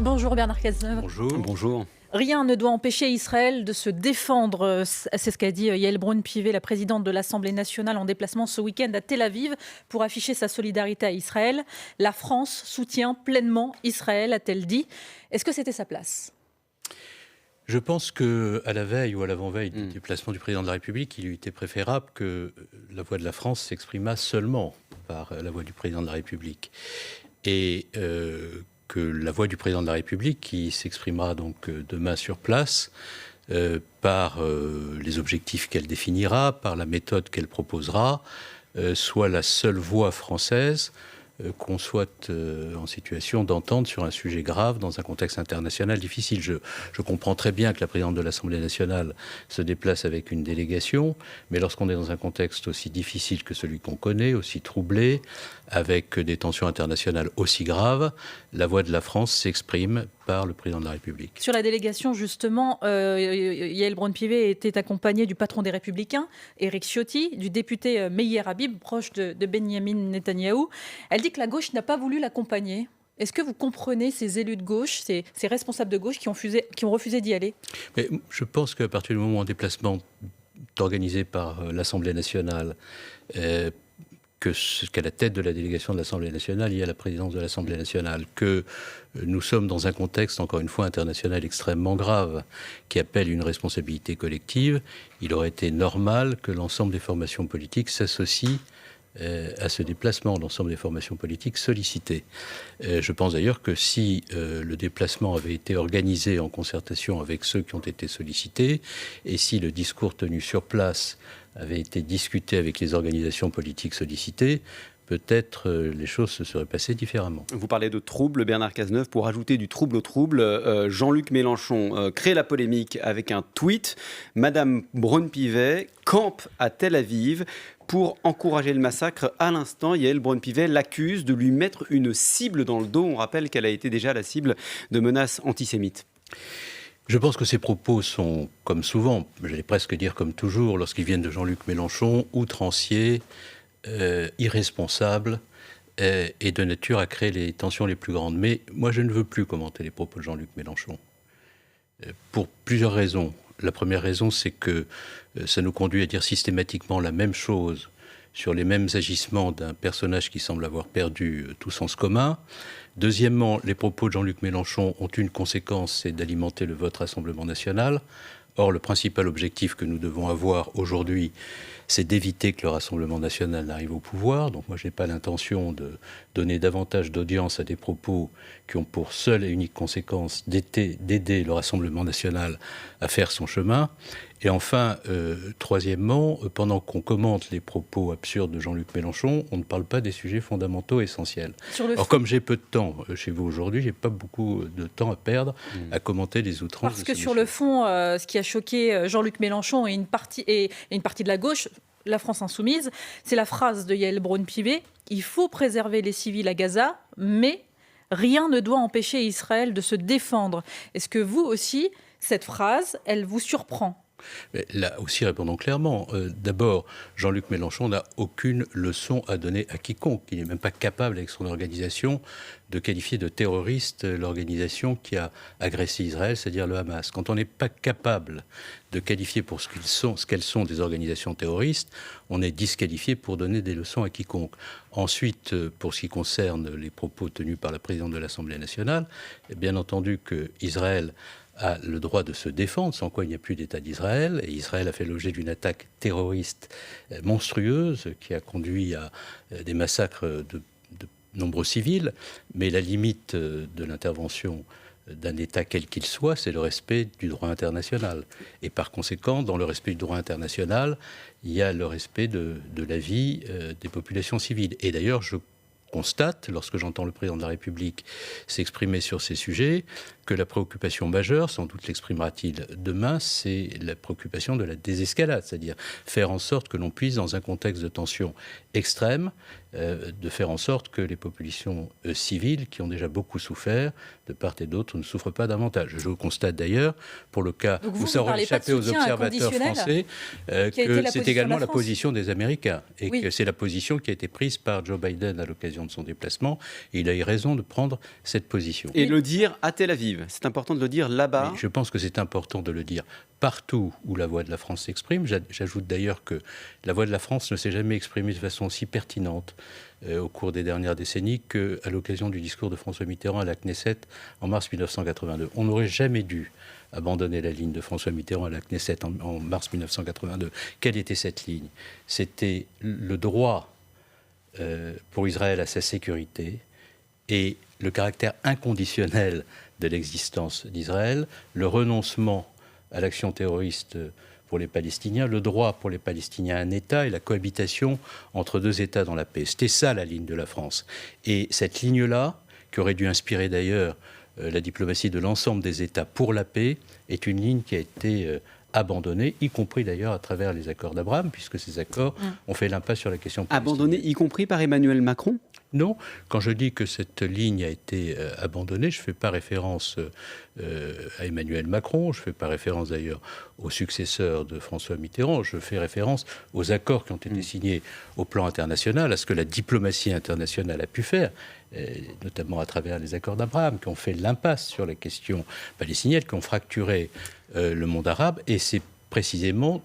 Bonjour Bernard Cazeneuve. Bonjour. Bonjour. Rien ne doit empêcher Israël de se défendre, c'est ce qu'a dit Yael Braun-Pivet, la présidente de l'Assemblée nationale en déplacement ce week-end à Tel Aviv pour afficher sa solidarité à Israël. La France soutient pleinement Israël, a-t-elle dit. Est-ce que c'était sa place ? Je pense qu'à la veille ou à l'avant-veille du déplacement du président de la République, il eût été préférable que la voix de la France s'exprimât seulement par la voix du président de la République. Et que la voix du président de la République, qui s'exprimera donc demain sur place, par les objectifs qu'elle définira, par la méthode qu'elle proposera, soit la seule voix française qu'on soit en situation d'entendre sur un sujet grave dans un contexte international difficile. Je comprends très bien que la présidente de l'Assemblée nationale se déplace avec une délégation, mais lorsqu'on est dans un contexte aussi difficile que celui qu'on connaît, aussi troublé, avec des tensions internationales aussi graves, la voix de la France s'exprime par le président de la République. Sur la délégation, justement, Yael Braun-Pivet était accompagnée du patron des Républicains, Éric Ciotti, du député Meir Habib, proche de Benyamin Netanyahou. Elle dit que la gauche n'a pas voulu l'accompagner. Est-ce que vous comprenez ces élus de gauche, ces responsables de gauche qui ont refusé d'y aller ? Mais je pense qu'à partir du moment où un déplacement est organisé par l'Assemblée nationale, qu'à la tête de la délégation de l'Assemblée nationale, il y a la présidence de l'Assemblée nationale, que nous sommes dans un contexte, encore une fois, international extrêmement grave, qui appelle une responsabilité collective, il aurait été normal que l'ensemble des formations politiques s'associent à ce déplacement, l'ensemble des formations politiques sollicitées. Je pense d'ailleurs que si le déplacement avait été organisé en concertation avec ceux qui ont été sollicités, et si le discours tenu sur place avait été discuté avec les organisations politiques sollicitées, peut-être les choses se seraient passées différemment. Vous parlez de trouble, Bernard Cazeneuve. Pour ajouter du trouble au trouble, Jean-Luc Mélenchon crée la polémique avec un tweet. Madame Braun-Pivet campe à Tel Aviv pour encourager le massacre. À l'instant, Yael Braun-Pivet l'accuse de lui mettre une cible dans le dos. On rappelle qu'elle a été déjà la cible de menaces antisémites. Je pense que ces propos sont, comme souvent, j'allais presque dire comme toujours, lorsqu'ils viennent de Jean-Luc Mélenchon, outranciers, irresponsables et de nature à créer les tensions les plus grandes. Mais moi, je ne veux plus commenter les propos de Jean-Luc Mélenchon. Pour plusieurs raisons. La première raison, c'est que ça nous conduit à dire systématiquement la même chose sur les mêmes agissements d'un personnage qui semble avoir perdu tout sens commun. Deuxièmement, les propos de Jean-Luc Mélenchon ont une conséquence, c'est d'alimenter le vote Rassemblement national. Or, le principal objectif que nous devons avoir aujourd'hui, c'est d'éviter que le Rassemblement national n'arrive au pouvoir. Donc moi, je n'ai pas l'intention de donner davantage d'audience à des propos qui ont pour seule et unique conséquence d'aider le Rassemblement national à faire son chemin. Et enfin, troisièmement, pendant qu'on commente les propos absurdes de Jean-Luc Mélenchon, on ne parle pas des sujets fondamentaux essentiels. Alors, comme j'ai peu de temps chez vous aujourd'hui, je n'ai pas beaucoup de temps à perdre à commenter les outrances. Parce que sur le fond, ce qui a choqué Jean-Luc Mélenchon et une partie de la gauche, la France insoumise, c'est la phrase de Yael Braun-Pivet « Il faut préserver les civils à Gaza, mais rien ne doit empêcher Israël de se défendre ». Est-ce que vous aussi, cette phrase, elle vous surprend ? Mais là aussi, répondons clairement. D'abord, Jean-Luc Mélenchon n'a aucune leçon à donner à quiconque. Il n'est même pas capable, avec son organisation, de qualifier de terroriste l'organisation qui a agressé Israël, c'est-à-dire le Hamas. Quand on n'est pas capable de qualifier pour ce qu'elles sont des organisations terroristes, on est disqualifié pour donner des leçons à quiconque. Ensuite, pour ce qui concerne les propos tenus par la présidente de l'Assemblée nationale, bien entendu que Israël a le droit de se défendre, sans quoi il n'y a plus d'État d'Israël. Et Israël a fait l'objet d'une attaque terroriste monstrueuse qui a conduit à des massacres de nombreux civils. Mais la limite de l'intervention d'un État quel qu'il soit, c'est le respect du droit international. Et par conséquent, dans le respect du droit international, il y a le respect de la vie des populations civiles. Et d'ailleurs, je constate, lorsque j'entends le président de la République s'exprimer sur ces sujets, que la préoccupation majeure, sans doute l'exprimera-t-il demain, c'est la préoccupation de la désescalade, c'est-à-dire faire en sorte que l'on puisse, dans un contexte de tension extrême, de faire en sorte que les populations civiles, qui ont déjà beaucoup souffert, de part et d'autre, ne souffrent pas davantage. Je constate d'ailleurs, pour le cas où ça aurait échappé aux observateurs français, que c'est également la position des Américains, et que c'est la position qui a été prise par Joe Biden à l'occasion de son déplacement, et il a eu raison de prendre cette position. Et le dire à Tel Aviv, c'est important de le dire là-bas. Mais je pense que c'est important de le dire partout où la voix de la France s'exprime. J'ajoute d'ailleurs que la voix de la France ne s'est jamais exprimée de façon aussi pertinente au cours des dernières décennies qu'à l'occasion du discours de François Mitterrand à la Knesset en mars 1982. On n'aurait jamais dû abandonner la ligne de François Mitterrand à la Knesset en mars 1982. Quelle était cette ligne ? C'était le droit pour Israël à sa sécurité et le caractère inconditionnel de l'existence d'Israël, le renoncement à l'action terroriste pour les Palestiniens, le droit pour les Palestiniens à un État et la cohabitation entre deux États dans la paix. C'était ça la ligne de la France. Et cette ligne-là, qui aurait dû inspirer d'ailleurs la diplomatie de l'ensemble des États pour la paix, est une ligne qui a été abandonnée, y compris d'ailleurs à travers les accords d'Abraham, puisque ces accords ont fait l'impasse sur la question palestinienne. Abandonnée, y compris par Emmanuel Macron ? Non, quand je dis que cette ligne a été abandonnée, je ne fais pas référence à Emmanuel Macron, je ne fais pas référence d'ailleurs au successeur de François Mitterrand, je fais référence aux accords qui ont été signés au plan international, à ce que la diplomatie internationale a pu faire, notamment à travers les accords d'Abraham, qui ont fait l'impasse sur la question palestinienne, qui ont fracturé le monde arabe, et c'est précisément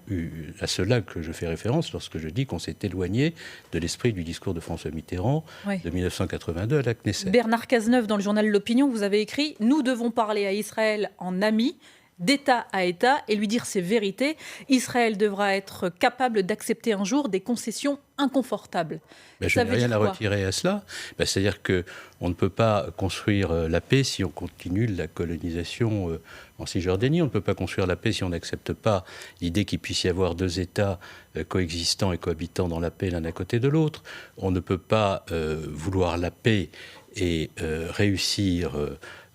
à cela que je fais référence lorsque je dis qu'on s'est éloigné de l'esprit du discours de François Mitterrand de 1982 à la Knesset. Bernard Cazeneuve, dans le journal L'Opinion, vous avez écrit « Nous devons parler à Israël en amis, d'État à État, et lui dire ses vérités. Israël devra être capable d'accepter un jour des concessions inconfortables. » Je n'ai rien à retirer à cela. C'est-à-dire qu'on ne peut pas construire la paix si on continue la colonisation en Cisjordanie. On ne peut pas construire la paix si on n'accepte pas l'idée qu'il puisse y avoir deux États coexistants et cohabitant dans la paix l'un à côté de l'autre. On ne peut pas vouloir la paix et réussir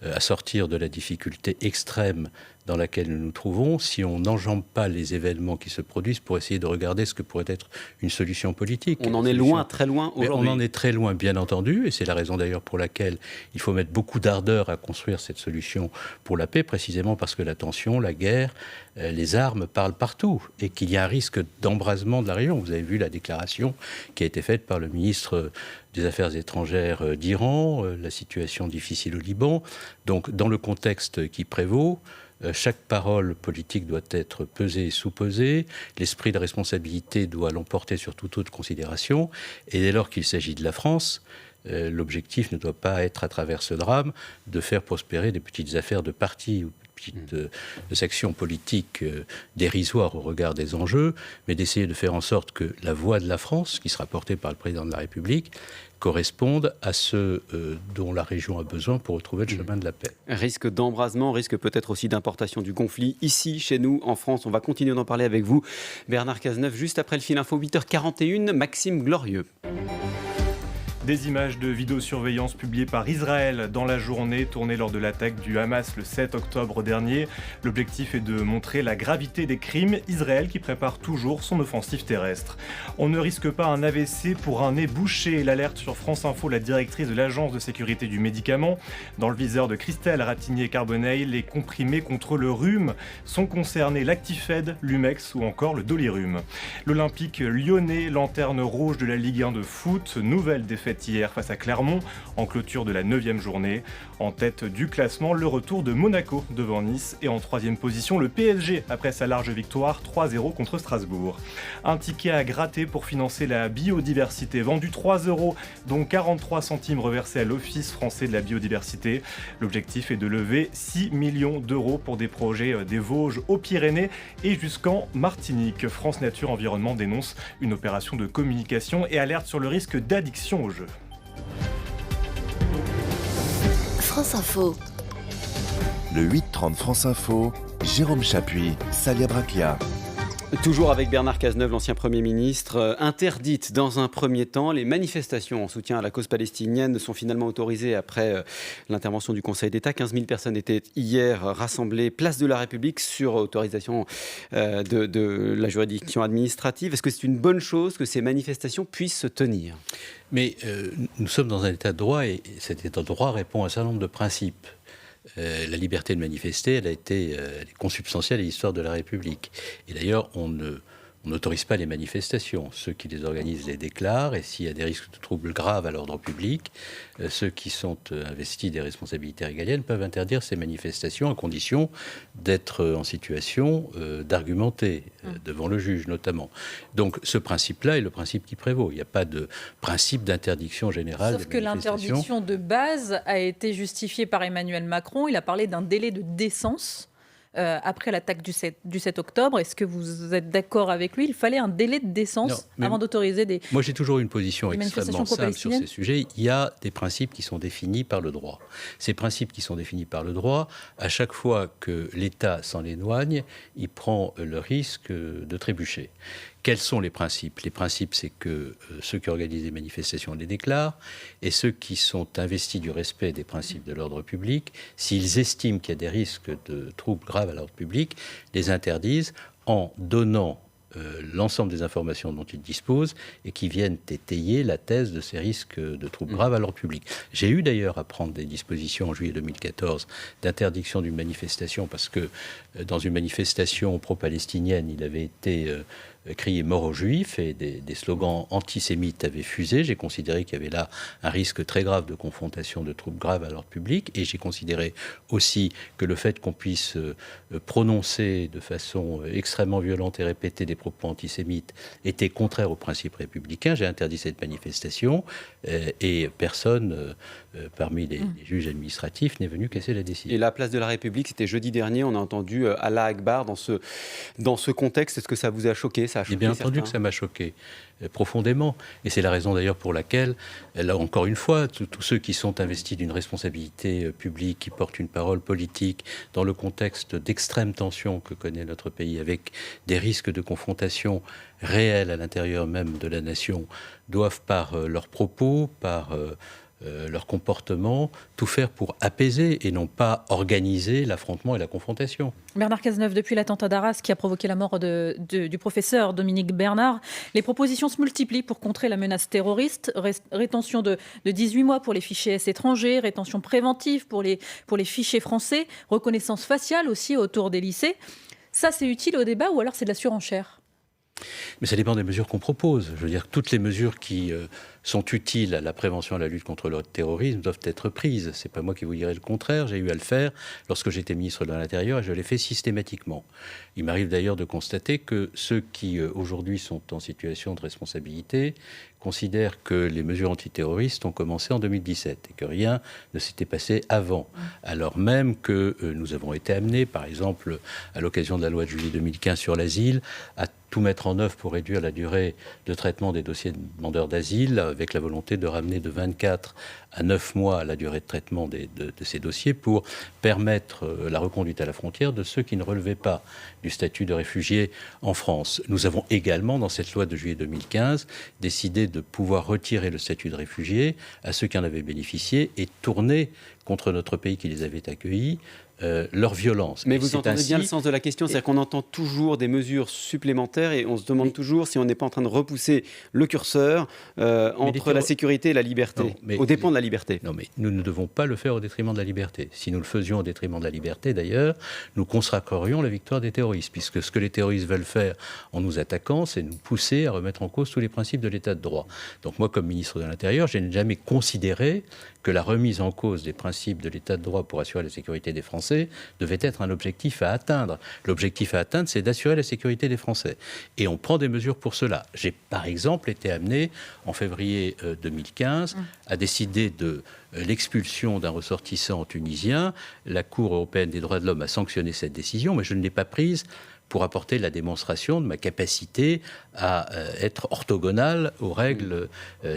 à sortir de la difficulté extrême dans laquelle nous nous trouvons si on n'enjambe pas les événements qui se produisent pour essayer de regarder ce que pourrait être une solution politique. On en est loin, très loin aujourd'hui. On en est très loin, bien entendu, et c'est la raison d'ailleurs pour laquelle il faut mettre beaucoup d'ardeur à construire cette solution pour la paix, précisément parce que la tension, la guerre, les armes parlent partout et qu'il y a un risque d'embrasement de la région. Vous avez vu la déclaration qui a été faite par le ministre des Affaires étrangères d'Iran, la situation difficile au Liban. Donc, dans le contexte qui prévaut, chaque parole politique doit être pesée et sous-pesée, l'esprit de responsabilité doit l'emporter sur toute autre considération, et dès lors qu'il s'agit de la France, l'objectif ne doit pas être, à travers ce drame, de faire prospérer des petites affaires de parti ou petites sections politiques dérisoires au regard des enjeux, mais d'essayer de faire en sorte que la voix de la France, qui sera portée par le président de la République, correspondent à ce dont la région a besoin pour retrouver le chemin de la paix. Risque d'embrasement, risque peut-être aussi d'importation du conflit ici, chez nous, en France. On va continuer d'en parler avec vous, Bernard Cazeneuve, juste après le fil info 8h41, Maxime Glorieux. Des images de vidéosurveillance publiées par Israël dans la journée, tournées lors de l'attaque du Hamas le 7 octobre dernier. L'objectif est de montrer la gravité des crimes. Israël qui prépare toujours son offensive terrestre. On ne risque pas un AVC pour un nez bouché. L'alerte sur France Info, la directrice de l'Agence de sécurité du médicament. Dans le viseur de Christelle Ratignier-Carbonneil, les comprimés contre le rhume sont concernés l'Actifed, l'Umex ou encore le Dolirum. L'Olympique lyonnais, lanterne rouge de la Ligue 1 de foot, nouvelle défaite hier face à Clermont en clôture de la 9e journée. En tête du classement, le retour de Monaco devant Nice et en 3e position le PSG après sa large victoire 3-0 contre Strasbourg. Un ticket à gratter pour financer la biodiversité, vendu 3 €, dont 43 centimes reversés à l'Office français de la biodiversité. L'objectif est de lever 6 millions d'euros pour des projets des Vosges aux Pyrénées et jusqu'en Martinique. France Nature Environnement dénonce une opération de communication et alerte sur le risque d'addiction au jeu. France Info. Le 8-30 France Info, Jérôme Chapuis, Salia Braclia. Toujours avec Bernard Cazeneuve, l'ancien Premier ministre. Interdites dans un premier temps, les manifestations en soutien à la cause palestinienne sont finalement autorisées après l'intervention du Conseil d'État. 15 000 personnes étaient hier rassemblées place de la République sur autorisation de la juridiction administrative. Est-ce que c'est une bonne chose que ces manifestations puissent se tenir ? Mais nous sommes dans un état de droit et cet état de droit répond à un certain nombre de principes. La liberté de manifester, elle est consubstantielle à l'histoire de la République. Et d'ailleurs, on n'autorise pas les manifestations. Ceux qui les organisent les déclarent, et s'il y a des risques de troubles graves à l'ordre public, ceux qui sont investis des responsabilités régaliennes peuvent interdire ces manifestations à condition d'être en situation d'argumenter devant le juge notamment. Donc ce principe-là est le principe qui prévaut. Il n'y a pas de principe d'interdiction générale. Sauf que l'interdiction de base a été justifiée par Emmanuel Macron. Il a parlé d'un délai de décence. Après l'attaque du 7 octobre, est-ce que vous êtes d'accord avec lui ? Il fallait un délai de décence avant d'autoriser des Moi, j'ai toujours une position extrêmement simple sur ces sujets. Il y a des principes qui sont définis par le droit. Ces principes qui sont définis par le droit, à chaque fois que l'État s'en éloigne, il prend le risque de trébucher. Quels sont les principes ? Les principes, c'est que ceux qui organisent les manifestations les déclarent, et ceux qui sont investis du respect des principes de l'ordre public, s'ils estiment qu'il y a des risques de troubles graves à l'ordre public, les interdisent en donnant l'ensemble des informations dont ils disposent et qui viennent étayer la thèse de ces risques de troubles graves à l'ordre public. J'ai eu d'ailleurs à prendre des dispositions en juillet 2014 d'interdiction d'une manifestation parce que dans une manifestation pro-palestinienne, il avait été crié mort aux Juifs et des slogans antisémites avaient fusé. J'ai considéré qu'il y avait là un risque très grave de confrontation de troubles graves à l'ordre public et j'ai considéré aussi que le fait qu'on puisse prononcer de façon extrêmement violente et répétée des propos antisémites était contraire aux principes républicains. J'ai interdit cette manifestation et personne parmi les juges administratifs n'est venu casser la décision. Et la place de la République, c'était jeudi dernier, on a entendu Allah Akbar dans ce contexte. Est-ce que ça vous a choqué ? Et bien entendu que ça m'a choqué profondément. Et c'est la raison d'ailleurs pour laquelle, là encore une fois, tous ceux qui sont investis d'une responsabilité publique, qui portent une parole politique dans le contexte d'extrême tension que connaît notre pays, avec des risques de confrontation réels à l'intérieur même de la nation, doivent par leurs propos, par leur comportement, tout faire pour apaiser et non pas organiser l'affrontement et la confrontation. Bernard Cazeneuve, depuis l'attentat d'Arras qui a provoqué la mort du professeur Dominique Bernard, les propositions se multiplient pour contrer la menace terroriste. Rétention de 18 mois pour les fichiers S étrangers, rétention préventive pour les fichiers français, reconnaissance faciale aussi autour des lycées. Ça, c'est utile au débat ou alors c'est de la surenchère ? Mais ça dépend des mesures qu'on propose. Je veux dire, toutes les mesures qui sont utiles à la prévention et à la lutte contre le terrorisme doivent être prises. C'est pas moi qui vous dirai le contraire. J'ai eu à le faire lorsque j'étais ministre de l'Intérieur et je l'ai fait systématiquement. Il m'arrive d'ailleurs de constater que ceux qui aujourd'hui sont en situation de responsabilité considèrent que les mesures antiterroristes ont commencé en 2017 et que rien ne s'était passé avant. Alors même que nous avons été amenés, par exemple, à l'occasion de la loi de juillet 2015 sur l'asile, à tout mettre en œuvre pour réduire la durée de traitement des dossiers de demandeurs d'asile, avec la volonté de ramener de 24 à 9 mois la durée de traitement de ces dossiers pour permettre la reconduite à la frontière de ceux qui ne relevaient pas du statut de réfugié en France. Nous avons également, dans cette loi de juillet 2015, décidé de pouvoir retirer le statut de réfugié à ceux qui en avaient bénéficié et tourner contre notre pays qui les avait accueillis leur violence. Mais vous entendez bien le sens de la question, c'est-à-dire qu'on entend toujours des mesures supplémentaires et on se demande toujours si on n'est pas en train de repousser le curseur entre la sécurité et la liberté, au dépend de la liberté. Non, mais nous ne devons pas le faire au détriment de la liberté. Si nous le faisions au détriment de la liberté, d'ailleurs, nous consacrerions la victoire des terroristes, puisque ce que les terroristes veulent faire en nous attaquant, c'est nous pousser à remettre en cause tous les principes de l'état de droit. Donc moi, comme ministre de l'Intérieur, je n'ai jamais considéré que la remise en cause des principes de l'état de droit pour assurer la sécurité des Français devait être un objectif à atteindre. L'objectif à atteindre, c'est d'assurer la sécurité des Français. Et on prend des mesures pour cela. J'ai, par exemple, été amené, en février 2015, à décider de l'expulsion d'un ressortissant tunisien. La Cour européenne des droits de l'homme a sanctionné cette décision, mais je ne l'ai pas prise pour apporter la démonstration de ma capacité à être orthogonal aux règles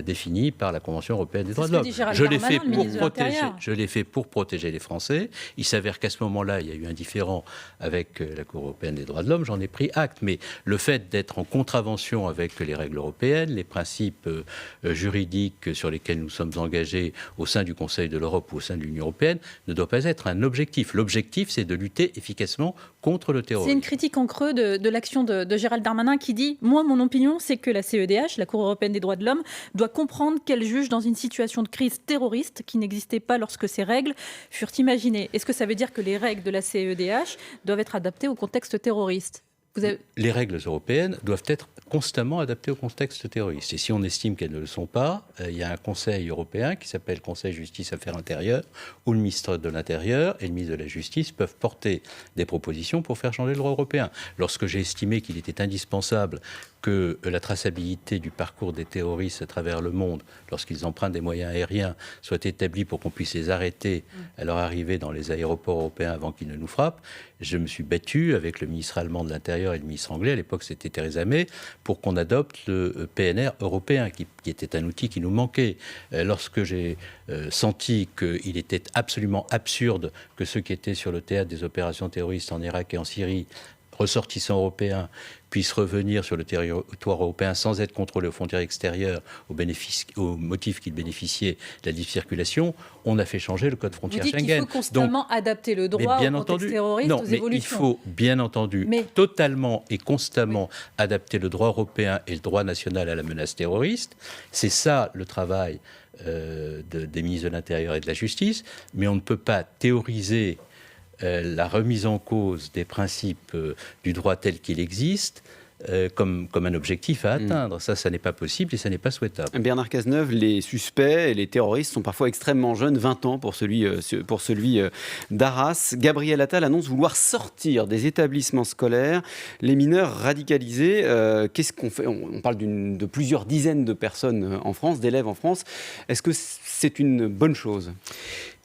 définies par la Convention européenne des droits de C'est ce l'homme. que dit Gérald Je l'ai Darmanin, fait le pour ministre de protéger. l'Intérieur. Je l'ai fait pour protéger les Français. Il s'avère qu'à ce moment-là, il y a eu un différend avec la Cour européenne des droits de l'homme. J'en ai pris acte. Mais le fait d'être en contravention avec les règles européennes, les principes juridiques sur lesquels nous sommes engagés au sein du Conseil de l'Europe ou au sein de l'Union européenne ne doit pas être un objectif. L'objectif, c'est de lutter efficacement contre le terrorisme. C'est une critique en creux de l'action de Gérald Darmanin qui dit « Moi, mon opinion, c'est que la CEDH, la Cour européenne des droits de l'homme, doit comprendre qu'elle juge dans une situation de crise terroriste qui n'existait pas lorsque ces règles furent imaginées. » Est-ce que ça veut dire que les règles de la CEDH doivent être adaptées au contexte terroriste ? Les règles européennes doivent être constamment adaptées au contexte terroriste. Et si on estime qu'elles ne le sont pas, il y a un Conseil européen qui s'appelle Conseil Justice Affaires Intérieures, où le ministre de l'Intérieur et le ministre de la Justice peuvent porter des propositions pour faire changer le droit européen. Lorsque j'ai estimé qu'il était indispensable que la traçabilité du parcours des terroristes à travers le monde, lorsqu'ils empruntent des moyens aériens, soit établie pour qu'on puisse les arrêter à leur arrivée dans les aéroports européens avant qu'ils ne nous frappent, je me suis battu avec le ministre allemand de l'Intérieur et le ministre anglais, à l'époque c'était Theresa May, pour qu'on adopte le PNR européen, qui était un outil qui nous manquait. Lorsque j'ai senti qu'il était absolument absurde que ceux qui étaient sur le théâtre des opérations terroristes en Irak et en Syrie, ressortissants européens, puissent revenir sur le territoire européen sans être contrôlés aux frontières extérieures au motif qu'ils bénéficiaient de la libre circulation, on a fait changer le code frontière Schengen. Vous dites qu'il faut constamment adapter le droit au contexte terroriste, aux évolutions. Il faut bien entendu totalement et constamment adapter le droit européen et le droit national à la menace terroriste. C'est ça le travail des ministres de l'Intérieur et de la Justice, mais on ne peut pas théoriser la remise en cause des principes du droit tel qu'il existe comme un objectif à atteindre. Ça n'est pas possible et ça n'est pas souhaitable. Bernard Cazeneuve, les suspects et les terroristes sont parfois extrêmement jeunes, 20 ans pour celui d'Arras. Gabriel Attal annonce vouloir sortir des établissements scolaires les mineurs radicalisés. Qu'est-ce qu'on fait ? On parle de plusieurs dizaines de personnes en France, d'élèves en France. Est-ce que c'est une bonne chose ?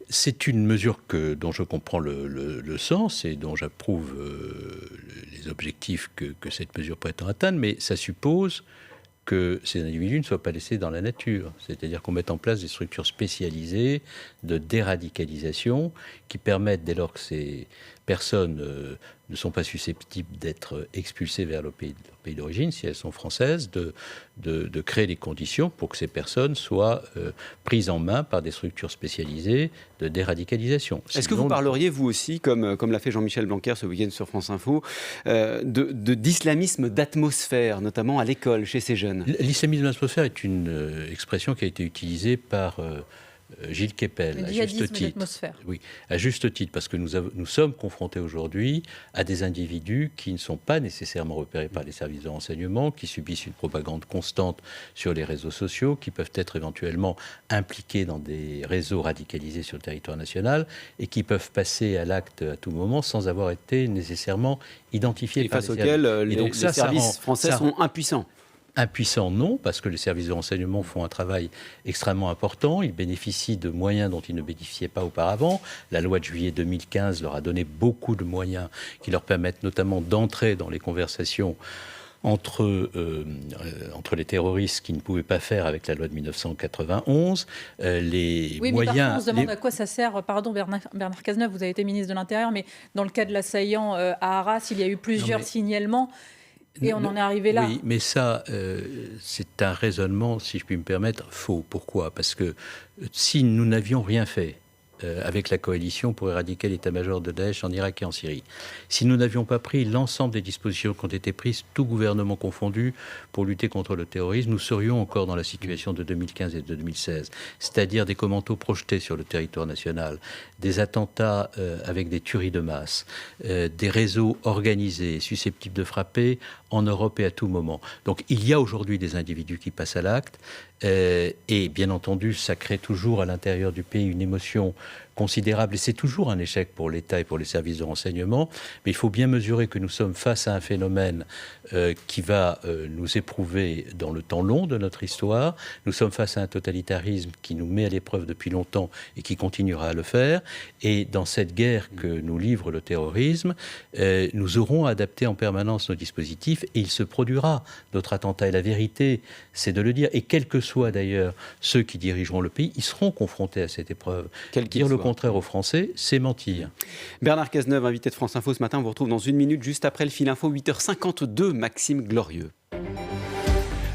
C'est une mesure dont je comprends le sens et dont j'approuve les objectifs que cette mesure prétend atteindre, mais ça suppose que ces individus ne soient pas laissés dans la nature. C'est-à-dire qu'on mette en place des structures spécialisées de déradicalisation qui permettent, dès lors que ces personnes ne sont pas susceptibles d'être expulsées vers leur pays d'origine, si elles sont françaises, de créer les conditions pour que ces personnes soient prises en main par des structures spécialisées de déradicalisation. Est-ce que vous parleriez, vous aussi, comme l'a fait Jean-Michel Blanquer ce week-end sur France Info, d'islamisme d'atmosphère, notamment à l'école, chez ces jeunes ? L'islamisme d'atmosphère est une expression qui a été utilisée par Gilles Kepel, à juste titre. Oui, à juste titre, parce que nous sommes confrontés aujourd'hui à des individus qui ne sont pas nécessairement repérés par les services de renseignement, qui subissent une propagande constante sur les réseaux sociaux, qui peuvent être éventuellement impliqués dans des réseaux radicalisés sur le territoire national et qui peuvent passer à l'acte à tout moment sans avoir été nécessairement identifiés par les services. Et face auxquels les services français sont impuissants. Impuissants, non, parce que les services de renseignement font un travail extrêmement important. Ils bénéficient de moyens dont ils ne bénéficiaient pas auparavant. La loi de juillet 2015 leur a donné beaucoup de moyens qui leur permettent notamment d'entrer dans les conversations entre les terroristes qui ne pouvaient pas faire avec la loi de 1991. Mais parfois on se demande à quoi ça sert. Pardon, Bernard Cazeneuve, vous avez été ministre de l'Intérieur, mais dans le cas de l'assaillant à Arras, il y a eu plusieurs signalements. Et on en est arrivé là. Oui, mais ça, c'est un raisonnement, si je puis me permettre, faux. Pourquoi ? Parce que si nous n'avions rien fait avec la coalition pour éradiquer l'état-major de Daesh en Irak et en Syrie, si nous n'avions pas pris l'ensemble des dispositions qui ont été prises, tout gouvernement confondu, pour lutter contre le terrorisme, nous serions encore dans la situation de 2015 et de 2016. C'est-à-dire des commandos projetés sur le territoire national, des attentats avec des tueries de masse, des réseaux organisés susceptibles de frapper en Europe et à tout moment. Donc il y a aujourd'hui des individus qui passent à l'acte et bien entendu ça crée toujours à l'intérieur du pays une émotion considérable, et c'est toujours un échec pour l'État et pour les services de renseignement, mais il faut bien mesurer que nous sommes face à un phénomène qui va nous éprouver dans le temps long de notre histoire. Nous sommes face à un totalitarisme qui nous met à l'épreuve depuis longtemps et qui continuera à le faire, et dans cette guerre que nous livre le terrorisme, nous aurons à adapter en permanence nos dispositifs, et il se produira d'autres attentats, et la vérité, c'est de le dire, et quels que soient d'ailleurs ceux qui dirigeront le pays, ils seront confrontés à cette épreuve. Dire le contraire aux Français, c'est mentir. Bernard Cazeneuve, invité de France Info ce matin, on vous retrouve dans une minute, juste après le fil info, 8h52, Maxime Glorieux.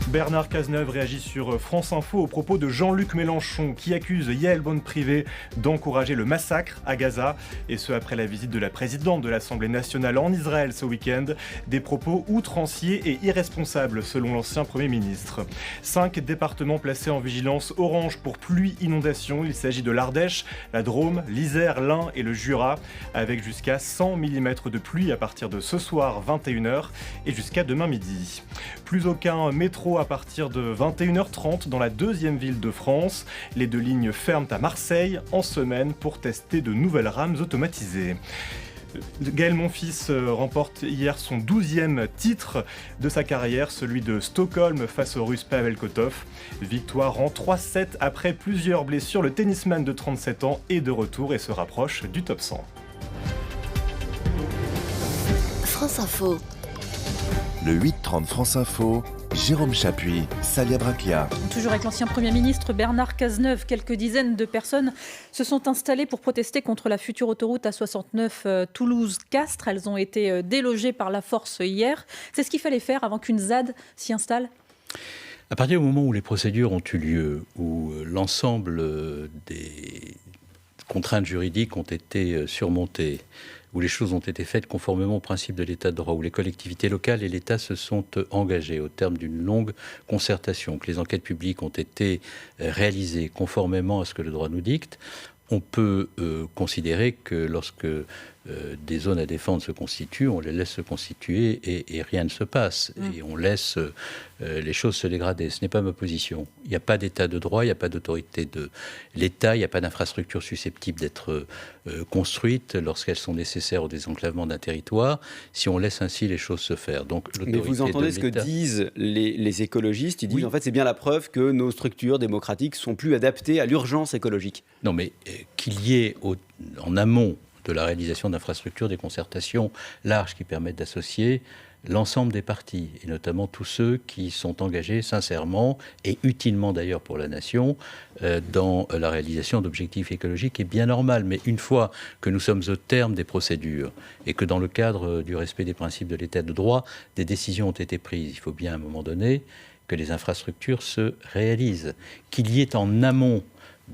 Bernard Cazeneuve réagit sur France Info au propos de Jean-Luc Mélenchon qui accuse Yael Braun-Pivet d'encourager le massacre à Gaza, et ce après la visite de la présidente de l'Assemblée nationale en Israël ce week-end. Des propos outranciers et irresponsables selon l'ancien Premier ministre. 5 départements placés en vigilance orange pour pluie-inondation. Il s'agit de l'Ardèche, la Drôme, l'Isère, l'Ain et le Jura, avec jusqu'à 100 mm de pluie à partir de ce soir 21h et jusqu'à demain midi. Plus aucun métro à partir de 21h30 dans la deuxième ville de France. Les 2 lignes ferment à Marseille en semaine pour tester de nouvelles rames automatisées. Gaël Monfils remporte hier son 12e titre de sa carrière, celui de Stockholm face au Russe Pavel Kotov. Victoire en 3-7 après plusieurs blessures. Le tennisman de 37 ans est de retour et se rapproche du top 100. France Info. Le 8-30 France Info, Jérôme Chapuis, Salia Bracchia. Toujours avec l'ancien Premier ministre Bernard Cazeneuve, quelques dizaines de personnes se sont installées pour protester contre la future autoroute A69 Toulouse-Castres. Elles ont été délogées par la force hier. C'est ce qu'il fallait faire avant qu'une ZAD s'y installe ? À partir du moment où les procédures ont eu lieu, où l'ensemble des contraintes juridiques ont été surmontées, où les choses ont été faites conformément au principe de l'état de droit, où les collectivités locales et l'État se sont engagés au terme d'une longue concertation, que les enquêtes publiques ont été réalisées conformément à ce que le droit nous dicte, on peut considérer que lorsque des zones à défendre se constituent, on les laisse se constituer et rien ne se passe. Et on laisse les choses se dégrader. Ce n'est pas ma position. Il n'y a pas d'état de droit, il n'y a pas d'autorité de l'État, il n'y a pas d'infrastructure susceptible d'être construite lorsqu'elles sont nécessaires au désenclavement d'un territoire, si on laisse ainsi les choses se faire. Donc, mais vous entendez ce que disent les écologistes. Ils disent en fait c'est bien la preuve que nos structures démocratiques sont plus adaptées à l'urgence écologique. Non, mais qu'il y ait en amont de la réalisation d'infrastructures, des concertations larges qui permettent d'associer l'ensemble des partis, et notamment tous ceux qui sont engagés sincèrement et utilement d'ailleurs pour la nation dans la réalisation d'objectifs écologiques, est bien normal. Mais une fois que nous sommes au terme des procédures et que dans le cadre du respect des principes de l'état de droit, des décisions ont été prises, il faut bien à un moment donné que les infrastructures se réalisent, qu'il y ait en amont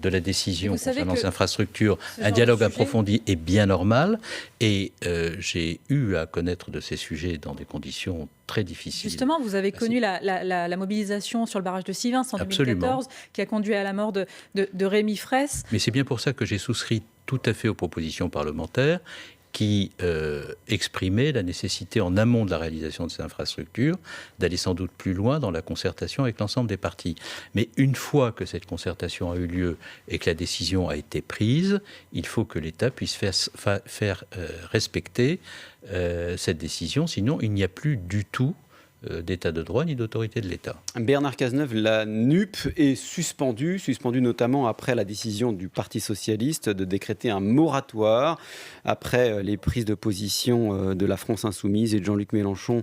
de la décision concernant ces infrastructures, un dialogue approfondi est bien normal, et j'ai eu à connaître de ces sujets dans des conditions très difficiles. Justement, vous avez connu la mobilisation sur le barrage de Sivins en 2014, qui a conduit à la mort de Rémi Fraisse. Mais c'est bien pour ça que j'ai souscrit tout à fait aux propositions parlementaires qui exprimait la nécessité, en amont de la réalisation de ces infrastructures, d'aller sans doute plus loin dans la concertation avec l'ensemble des partis. Mais une fois que cette concertation a eu lieu et que la décision a été prise, il faut que l'État puisse faire respecter cette décision, sinon il n'y a plus du tout d'état de droit ni d'autorité de l'État. Bernard Cazeneuve, la NUP est suspendue notamment après la décision du Parti socialiste de décréter un moratoire après les prises de position de la France insoumise et de Jean-Luc Mélenchon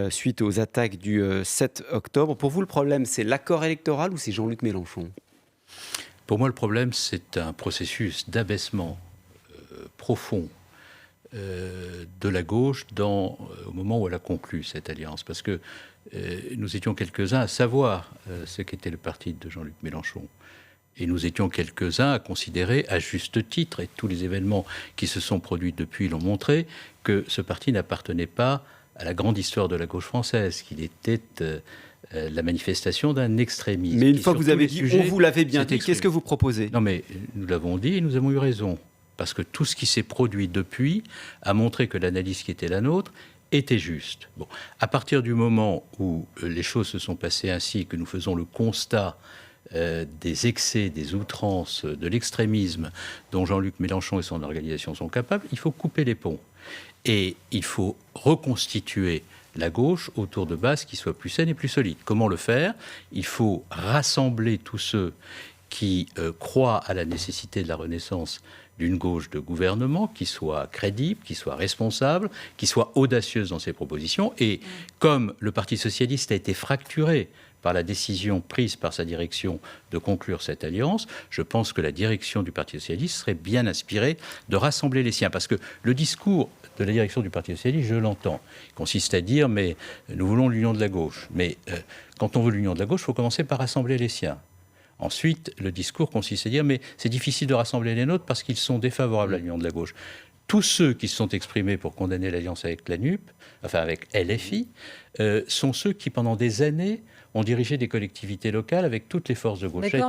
suite aux attaques du 7 octobre. Pour vous, le problème, c'est l'accord électoral ou c'est Jean-Luc Mélenchon ? Pour moi, le problème, c'est un processus d'abaissement profond de la gauche au moment où elle a conclu cette alliance. Parce que nous étions quelques-uns à savoir ce qu'était le parti de Jean-Luc Mélenchon. Et nous étions quelques-uns à considérer, à juste titre, et tous les événements qui se sont produits depuis l'ont montré, que ce parti n'appartenait pas à la grande histoire de la gauche française, qu'il était la manifestation d'un extrémisme. Mais une fois que vous avez dit, on vous l'avait bien dit, qu'est-ce que vous proposez ? Non, mais nous l'avons dit et nous avons eu raison. Parce que tout ce qui s'est produit depuis a montré que l'analyse qui était la nôtre était juste. Bon, à partir du moment où les choses se sont passées ainsi, que nous faisons le constat des excès, des outrances, de l'extrémisme dont Jean-Luc Mélenchon et son organisation sont capables, il faut couper les ponts. Et il faut reconstituer la gauche autour de bases qui soient plus saines et plus solides. Comment le faire ? Il faut rassembler tous ceux qui croient à la nécessité de la renaissance d'une gauche de gouvernement qui soit crédible, qui soit responsable, qui soit audacieuse dans ses propositions. Et comme le Parti socialiste a été fracturé par la décision prise par sa direction de conclure cette alliance, je pense que la direction du Parti socialiste serait bien inspirée de rassembler les siens. Parce que le discours de la direction du Parti socialiste, je l'entends, il consiste à dire « mais nous voulons l'union de la gauche ». Mais quand on veut l'union de la gauche, il faut commencer par rassembler les siens. Ensuite, le discours consiste à dire « mais c'est difficile de rassembler les nôtres parce qu'ils sont défavorables à l'union de la gauche ». Tous ceux qui se sont exprimés pour condamner l'alliance avec la NUP, enfin avec LFI, sont ceux qui, pendant des années, ont dirigé des collectivités locales avec toutes les forces de gauche. D'accord,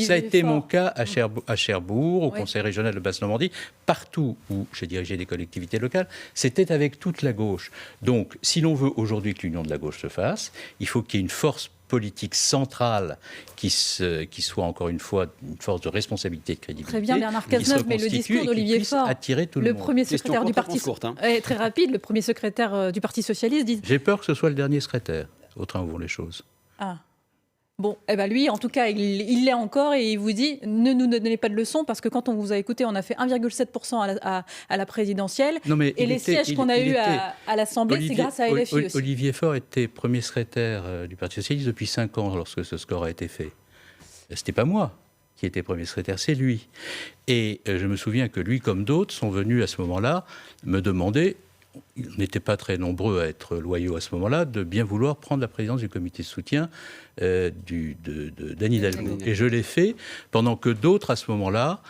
Ça a été mon cas à Cherbourg, au Conseil régional de Basse-Normandie. Partout où j'ai dirigé des collectivités locales, c'était avec toute la gauche. Donc, si l'on veut aujourd'hui que l'union de la gauche se fasse, il faut qu'il y ait une force politique centrale qui soit encore une fois une force de responsabilité et de crédibilité. Très bien, Bernard Cazeneuve, mais le discours d'Olivier Faure, le premier secrétaire du Parti socialiste, très rapide, le premier secrétaire du Parti socialiste dit... J'ai peur que ce soit le dernier secrétaire, au train où vont les choses. Ah. Bon, eh ben lui, en tout cas, il l'est encore et il vous dit ne nous donnez pas de leçons parce que quand on vous a écouté, on a fait 1,7% à la présidentielle. Non, mais et les sièges qu'on a eus à l'Assemblée, c'est grâce à LFI aussi. Olivier Faure était premier secrétaire du Parti socialiste depuis 5 ans lorsque ce score a été fait. C'était pas moi qui était premier secrétaire, c'est lui. Et je me souviens que lui, comme d'autres, sont venus à ce moment-là me demander, ils n'étaient pas très nombreux à être loyaux à ce moment-là, de bien vouloir prendre la présidence du comité de soutien d'Anne Hidalgo. Et je l'ai fait pendant que d'autres, à ce moment-là,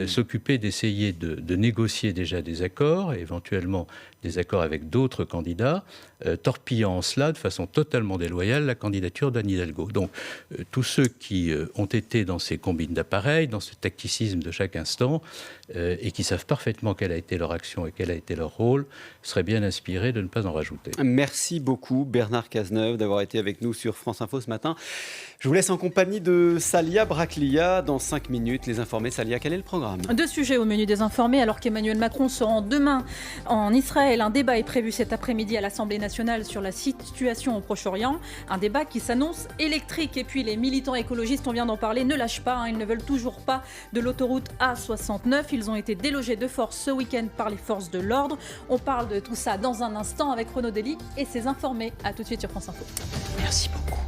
s'occupaient d'essayer de négocier déjà des accords, et éventuellement des accords avec d'autres candidats, torpillant en cela, de façon totalement déloyale, la candidature d'Anne Hidalgo. Donc, tous ceux qui ont été dans ces combines d'appareils, dans ce tacticisme de chaque instant, et qui savent parfaitement quelle a été leur action et quel a été leur rôle, seraient bien inspirés de ne pas en rajouter. Merci beaucoup, Bernard Cazeneuve, d'avoir été avec nous sur France Info ce matin. Je vous laisse en compagnie de Salia Braclia. Dans 5 minutes, les informés. Salia, quel est le programme ? 2 sujets au menu des informés. Alors qu'Emmanuel Macron se rend demain en Israël, un débat est prévu cet après-midi à l'Assemblée nationale sur la situation au Proche-Orient. Un débat qui s'annonce électrique. Et puis les militants écologistes, on vient d'en parler, ne lâchent pas. Ils ne veulent toujours pas de l'autoroute A69. Ils ont été délogés de force ce week-end par les forces de l'ordre. On parle de tout ça dans un instant avec Renaud Dely et ses informés. A tout de suite sur France Info. Merci beaucoup.